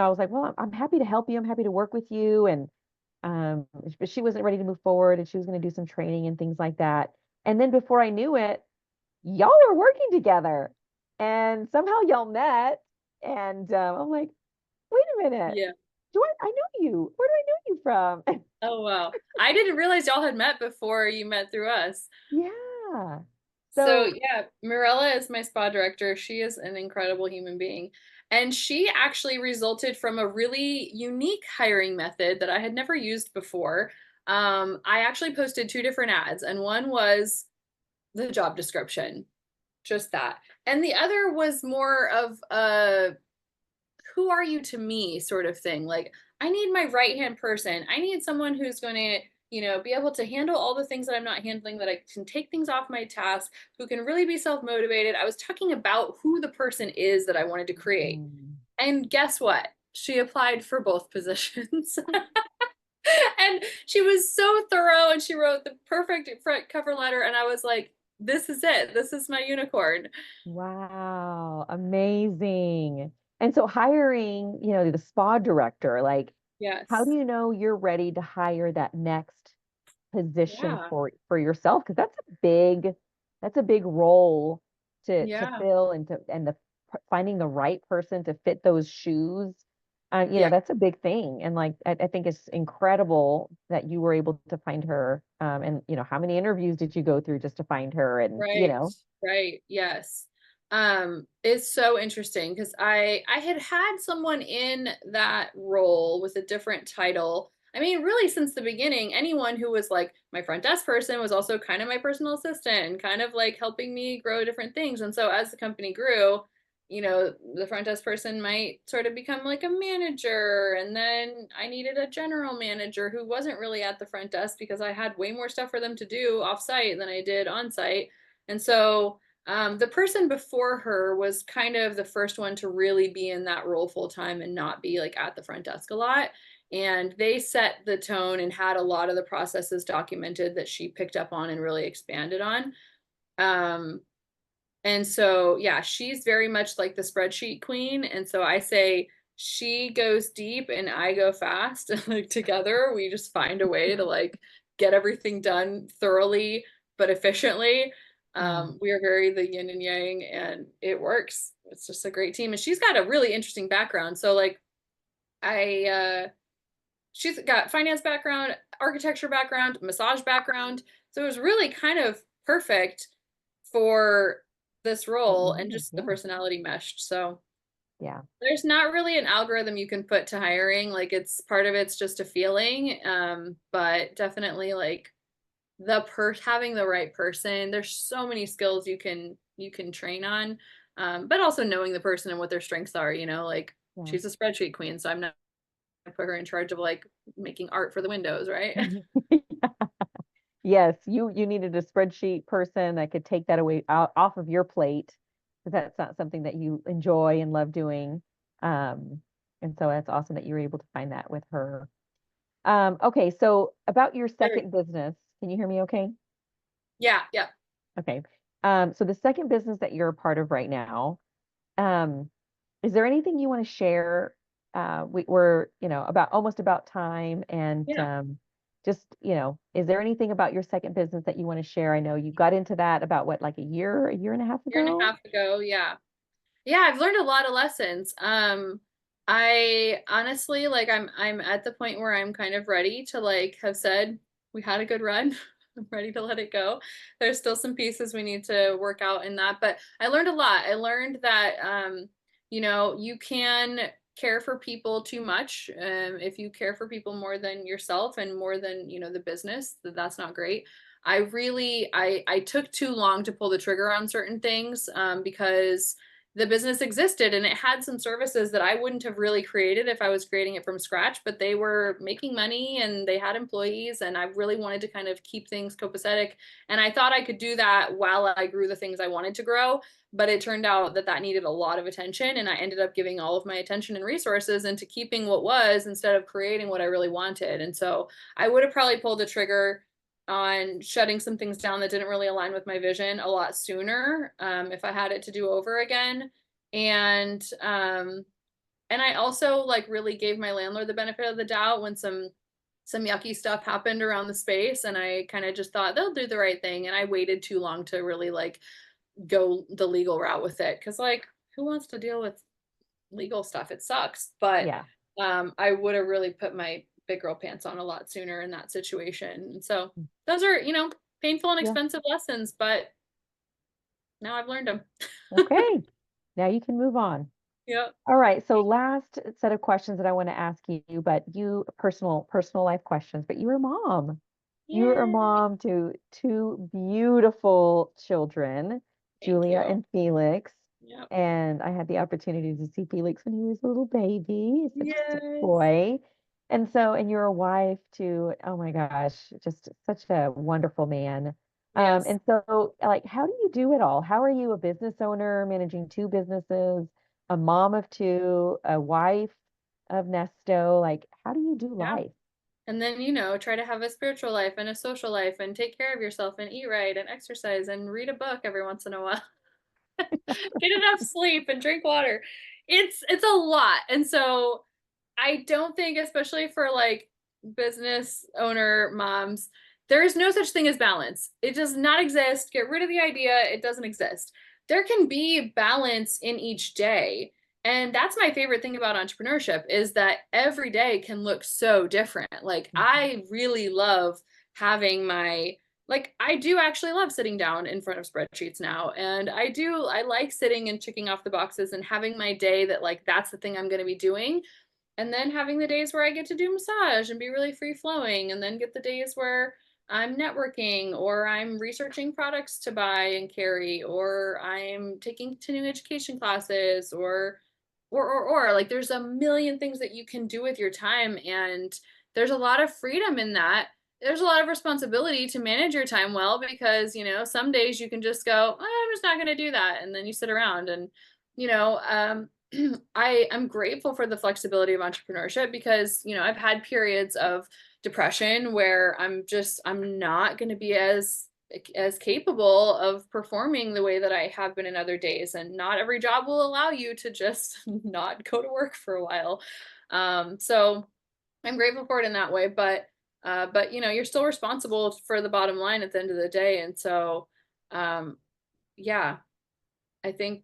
was like, well, I'm happy to help you. I'm happy to work with you. And but she wasn't ready to move forward, and she was going to do some training and things like that. And then before I knew it, y'all are working together, and somehow y'all met. And I'm like, wait a minute. Yeah. I know you? Where do I know you from? Oh, wow. I didn't realize y'all had met before you met through us. Yeah. So So, yeah, Mirella is my spa director. She is an incredible human being. And she actually resulted from a really unique hiring method that I had never used before. I actually posted two different ads, and one was the job description, just that. And the other was more of a who are you to me sort of thing. Like, I need my right hand person. I need someone who's going to, be able to handle all the things that I'm not handling, that I can take things off my task, who can really be self motivated. I was talking about who the person is that I wanted to create. mm, And guess what? She applied for both positions. And she was so thorough, and she wrote the perfect front cover letter. And I was like, this is it. This is my unicorn. wow, amazing. And so hiring, the spa director, like, how do Yes. you know you're ready to hire that next position Yeah. for yourself? Because that's a big role to Yeah. fill, and finding the right person to fit those shoes. Yeah. That's a big thing. And like I think it's incredible that you were able to find her. And how many interviews did you go through just to find her? And Right, right, yes. It's so interesting because I had had someone in that role with a different title. I mean, really, since the beginning, anyone who was like my front desk person was also kind of my personal assistant and kind of like helping me grow different things. And so as the company grew, the front desk person might sort of become like a manager. And then I needed a general manager who wasn't really at the front desk because I had way more stuff for them to do off site than I did on site. And so the person before her was kind of the first one to really be in that role full time and not be like at the front desk a lot. And they set the tone and had a lot of the processes documented that she picked up on and really expanded on. Um, and so, yeah, she's very much like the spreadsheet queen. And so I say she goes deep and I go fast. Like together, we just find a way to like get everything done thoroughly but efficiently. yeah. We are very the yin and yang, and it works. It's just a great team. And she's got a really interesting background. So like she's got finance background, architecture background, massage background. So it was really kind of perfect for this What you role, and wanted. just the Yeah. personality meshed. So Yeah. there's not really an algorithm you can put to hiring. Like it's part of it's just a feeling. But definitely like having the right person. There's so many skills you can train on. But also knowing the person and what their strengths are, like Yeah. she's a spreadsheet queen, so I'm not gonna put her in charge of like making art for the windows, right? Yes, you needed a spreadsheet person that could take that away off of your plate, because that's not something that you enjoy and love doing. Um, and so that's awesome that you were able to find that with her. Okay, so about your Very. second business, can you hear me okay? Yeah, yeah. Okay. So the second business that you're a part of right now, um, is there anything you want to share? We're, about almost about time, and Yeah. just, is there anything about your second business that you want to share? I know you got into that about what, like a year and a half Year and a ago? half ago, yeah. Yeah, I've learned a lot of lessons. I honestly like I'm at the point where I'm kind of ready to like have said we had a good run. I'm ready to let it go. There's still some pieces we need to work out in that, but I learned a lot. I learned that you can care for people too much. If you care for people more than yourself and more than, the business, that's not great. I took too long to pull the trigger on certain things because the business existed and it had some services that I wouldn't have really created if I was creating it from scratch, but they were making money and they had employees, and I really wanted to kind of keep things copacetic. And I thought I could do that while I grew the things I wanted to grow, but it turned out that that needed a lot of attention, and I ended up giving all of my attention and resources into keeping what was instead of creating what I really wanted. And so I would have probably pulled the trigger on shutting some things down that didn't really align with my vision a lot sooner, if I had it to do over again. And and I also like really gave my landlord the benefit of the doubt when some yucky stuff happened around the space, and I kind of just thought they'll do the right thing, and I waited too long to really like go the legal route with it, because like who wants to deal with legal stuff? It sucks. But Yeah. I would have really put my big girl pants on a lot sooner in that situation. And so those are, painful and Yeah. expensive lessons, but now I've learned them. Okay. Now you can move on. Yeah. All right. So last set of questions that I want to ask you, but you personal life questions, but you're a mom. You're a Yeah. mom to two beautiful children, Thank Julia you. and Felix. Yep. And I had the opportunity to see Felix when he was a little baby, such a sweet Yes. boy. And you're a wife to, oh my gosh, just such a wonderful man. Yes. And so like, how do you do it all? How are you a business owner managing two businesses, a mom of two, a wife of Nesto? Like, how do you do Yeah. life? And then, try to have a spiritual life and a social life and take care of yourself and eat right and exercise and read a book every once in a while. Get enough sleep and drink water. It's a lot. And so I don't think, especially for like business owner moms, there is no such thing as balance. It does not exist. Get rid of the idea. It doesn't exist. There can be balance in each day. And that's my favorite thing about entrepreneurship, is that every day can look so different. Like I really love having I do actually love sitting down in front of spreadsheets now. And I like sitting and checking off the boxes and having my day that like that's the thing I'm going to be doing, and then having the days where I get to do massage and be really free flowing, and then get the days where I'm networking or I'm researching products to buy and carry, or I'm taking continuing education classes, or like there's a million things that you can do with your time, and there's a lot of freedom in that. There's a lot of responsibility to manage your time well, because some days you can just go, "Oh, I'm just not going to do that," and then you sit around. And you know um I'm grateful for the flexibility of entrepreneurship, because I've had periods of depression where I'm not going to be as capable of performing the way that I have been in other days, and not every job will allow you to just not go to work for a while. So I'm grateful for it in that way, but you're still responsible for the bottom line at the end of the day. And so um yeah, I think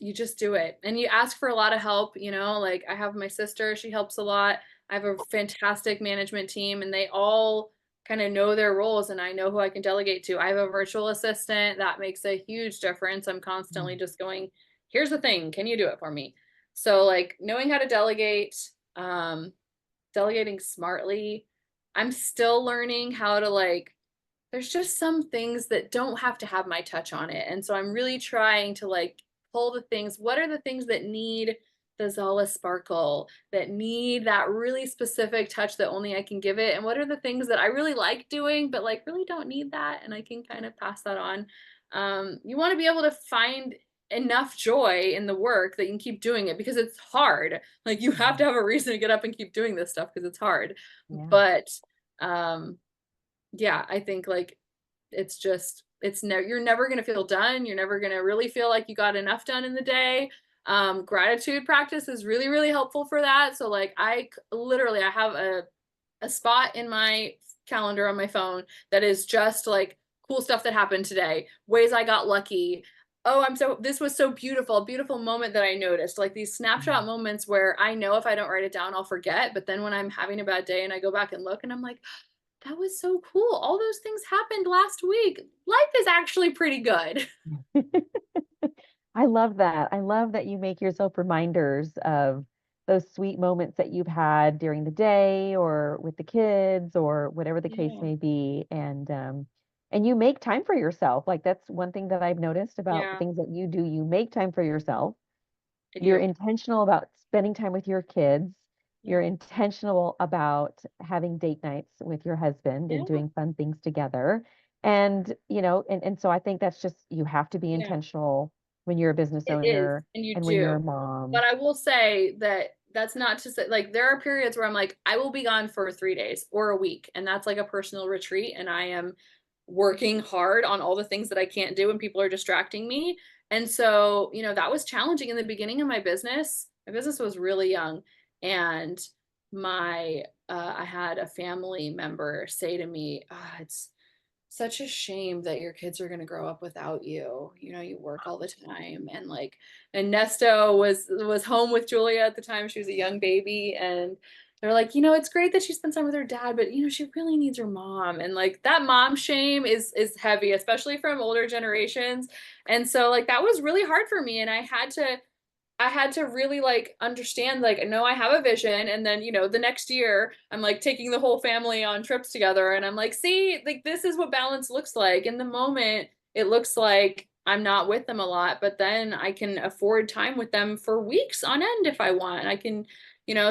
you just do it, and you ask for a lot of help, like I have my sister, she helps a lot. I have a fantastic management team, and they all kind of know their roles, and I know who I can delegate to. I have a virtual assistant that makes a huge difference. I'm constantly Mm. just going, here's the thing, can you do it for me? So like knowing how to delegate, um, delegating smartly. I'm still learning how to there's just some things that don't have to have my touch on it. And so I'm really trying to pull the things. What are the things that need the Zalla sparkle, that need that really specific touch that only I can give it? And what are the things that I really like doing, but really don't need that? And I can kind of pass that on. You want to be able to find enough joy in the work that you can keep doing it, because it's hard. Like you have to have a reason to get up and keep doing this stuff because it's hard. Yeah. But um yeah, I think it's just you're never going to feel done. You're never going to really feel like you got enough done in the day. Gratitude practice is really, really helpful for that. So literally I have a spot in my calendar on my phone that is just cool stuff that happened today, ways I got lucky. Oh, this was so beautiful, beautiful moment that I noticed, like these snapshot moments where I know if I don't write it down, I'll forget. But then when I'm having a bad day and I go back and look, and I'm like, that was so cool. All those things happened last week. Life is actually pretty good. I love that. I love that you make yourself reminders of those sweet moments that you've had during the day or with the kids or whatever the case Yeah. may be. And and you make time for yourself. Like that's one thing that I've noticed about Yeah, things that you do. You make time for yourself. I You're do. intentional about spending time with your kids. Yeah. You're intentional about having date nights with your husband and Yeah. doing fun things together. And, you know, and so I think that's just, you have to be Yeah. intentional when you're a business It is, owner and you and when you're do. a mom. But I will say that that's not to say, like, there are periods where I'm like, I will be gone for 3 days or a week, and that's like a personal retreat, and I am working hard on all the things that I can't do when people are distracting me. And so, that was challenging in the beginning of my business. My business was really young, and I had a family member say to me, it's such a shame that your kids are going to grow up without you. You work all the time, and Nesto was home with Julia at the time. She was a young baby, and they're like, it's great that she spends time with her dad, but she really needs her mom. And like that mom shame is heavy, especially from older generations. And so like that was really hard for me, and I had to really like understand, like, no, I have a vision. And then, the next year I'm like taking the whole family on trips together. And I'm like, see, like, this is what balance looks like. In the moment, it looks like I'm not with them a lot, but then I can afford time with them for weeks on end if I want. I can,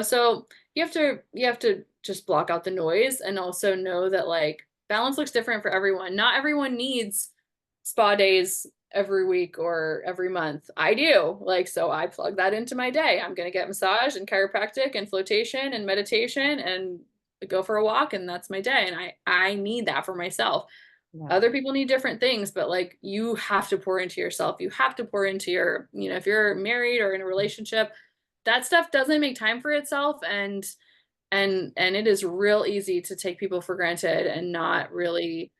so you have to just block out the noise and also know that like balance looks different for everyone. Not everyone needs spa days every week or every month. I do. Like, so I plug that into my day. I'm going to get massage and chiropractic and flotation and meditation and go for a walk, and that's my day. And I need that for myself. Yeah. Other people need different things, but like you have to pour into yourself. You have to pour into your, if you're married or in a relationship, that stuff doesn't make time for itself. And it is real easy to take people for granted and not really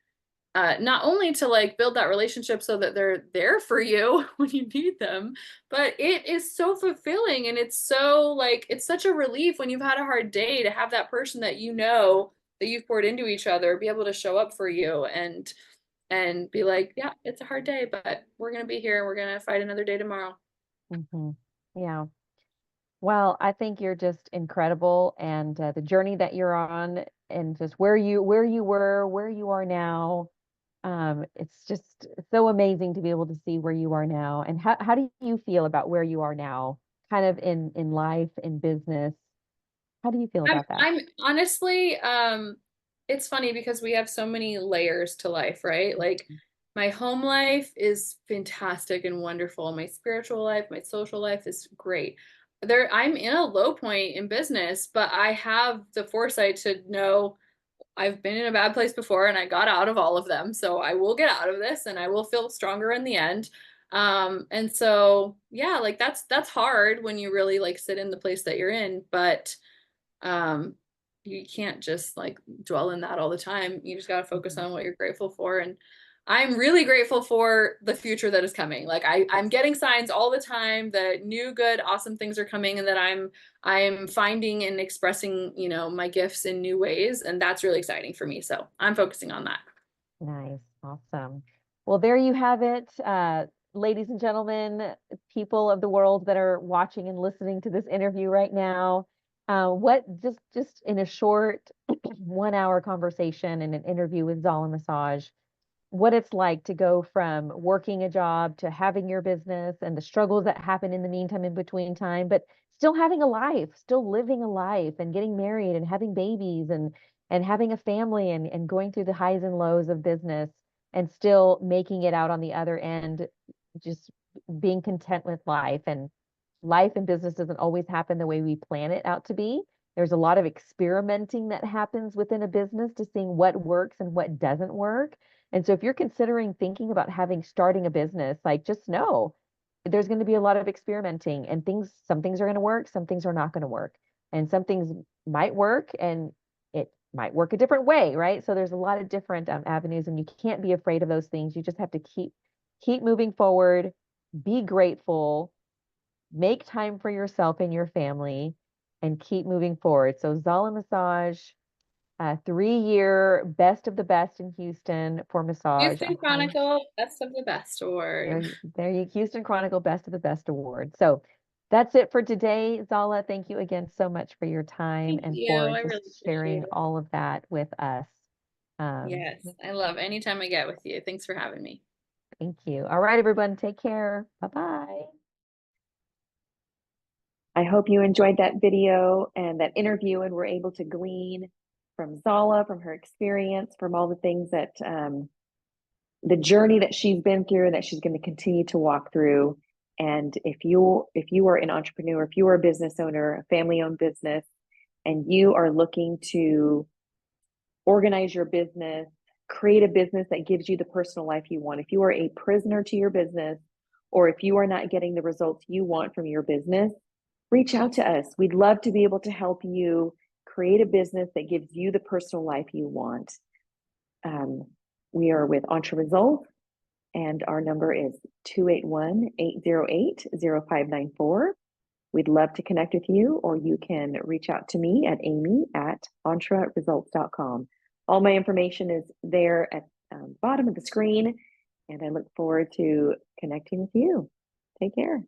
not only to like build that relationship so that they're there for you when you need them, but it is so fulfilling, and it's so like it's such a relief when you've had a hard day to have that person that that you've poured into each other be able to show up for you and be like, yeah, it's a hard day, but we're gonna be here. We're gonna fight another day tomorrow. Hmm. Yeah. Well, I think you're just incredible, and the journey that you're on, and just where you were, where you are now. It's just so amazing to be able to see where you are now. And how do you feel about where you are now, kind of in life, in business? How do you feel I'm about that? I'm honestly, it's funny because we have so many layers to life, right? Like my home life is fantastic and wonderful. My spiritual life, my social life is great. I'm in a low point in business, but I have the foresight to know I've been in a bad place before and I got out of all of them. So I will get out of this and I will feel stronger in the end. And so yeah, like that's hard when you really like sit in the place that you're in, but um you can't just like dwell in that all the time. You just got to focus Mhm. on what you're grateful for, and I'm really grateful for the future that is coming. Like I'm getting signs all the time that new good awesome things are coming, and that I'm finding and expressing, my gifts in new ways, and that's really exciting for me, so I'm focusing on that. Nice. Awesome. Well, there you have it. Ladies and gentlemen, people of the world that are watching and listening to this interview right now, what just in a short 1 hour conversation and an interview with Zalla Massage, what it's like to go from working a job to having your business and the struggles that happen in the meantime, in between time, but still having a life, still living a life and getting married and having babies and having a family and going through the highs and lows of business and still making it out on the other end, just being content with life. And life and business doesn't always happen the way we plan it out to be. There's a lot of experimenting that happens within a business to seeing what works and what doesn't work. And so if you're considering thinking about starting a business, like just know there's going to be a lot of experimenting, and some things are going to work, some things are not going to work. And some things might work and it might work a different way, right? So there's a lot of different avenues, and you can't be afraid of those things. You just have to keep moving forward, be grateful, make time for yourself and your family, and keep moving forward. So Zala Massage, 3-year best of the best in Houston for massage. Houston Chronicle Best of the Best award. There you Houston Chronicle Best of the Best award. So that's it for today, Zala. Thank you again so much for your time Thank and you. for I really just appreciate sharing it. all of that with us. Yes, I love anytime I get with you. Thanks for having me. Thank you. All right, everyone, take care. Bye-bye. I hope you enjoyed that video and that interview and were able to glean from Zalla, from her experience, from all the things that the journey that she's been through and that she's going to continue to walk through. And if you are an entrepreneur, if you are a business owner, a family-owned business, and you are looking to organize your business, create a business that gives you the personal life you want, if you are a prisoner to your business, or if you are not getting the results you want from your business, reach out to us. We'd love to be able to help you create a business that gives you the personal life you want. We are with EntreResults, and our number is 281-808-0594. We'd love to connect with you, or you can reach out to me at amy@entreresults.com. All my information is there at the bottom of the screen, and I look forward to connecting with you. Take care.